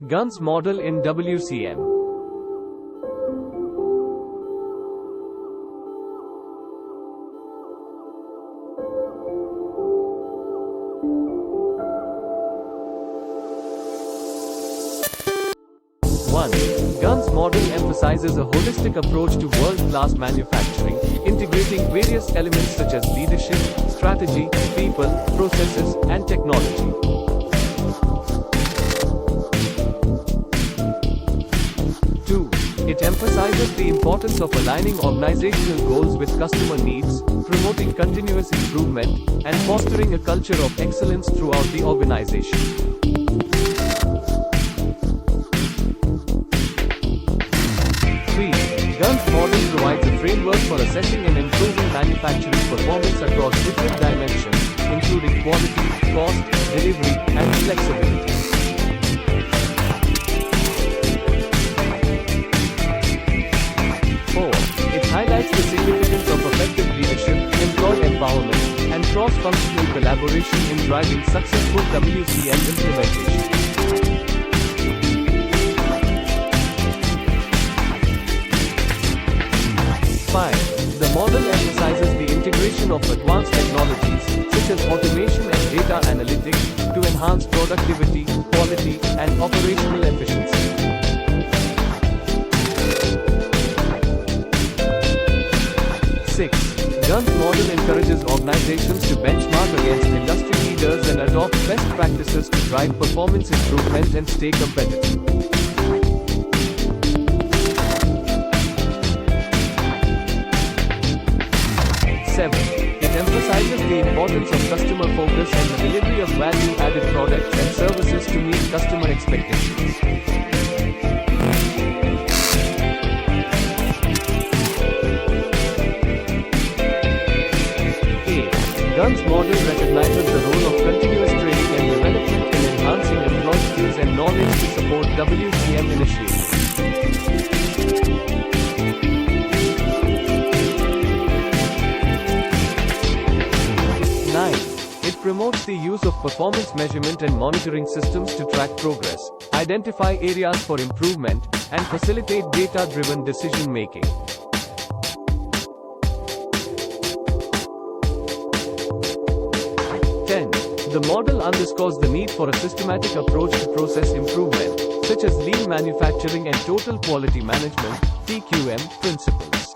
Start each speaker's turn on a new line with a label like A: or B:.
A: Gunn's model in WCM. One, Gunn's model emphasizes a holistic approach to world-class manufacturing, integrating various elements such as leadership, strategy, people, processes, and technology. 2. It emphasizes the importance of aligning organizational goals with customer needs, promoting continuous improvement, and fostering a culture of excellence throughout the organization. 3. Gunn's model provides a framework for assessing and improving manufacturing performance across different dimensions, including quality, cost, delivery, and flexibility. 4. It highlights the significance of effective leadership, employee empowerment, and cross-functional collaboration in driving successful WCM implementation. 5. The model emphasizes the integration of advanced technologies, such as automation and data analytics, to enhance productivity, quality, and operational efficiency. 6. Gunn's model encourages organizations to benchmark against industry leaders and adopt best practices to drive performance improvement and stay competitive. 7. It emphasizes the importance of customer focus and the delivery of value-added products and services to meet customer expectations. 8. Gunn's model recognizes the role of continuous training and development in enhancing employee skills and knowledge to support WCM initiatives. 9. It promotes the use of performance measurement and monitoring systems to track progress, identify areas for improvement, and facilitate data-driven decision-making. 10. The model underscores the need for a systematic approach to process improvement, such as lean manufacturing and total quality management (TQM) principles.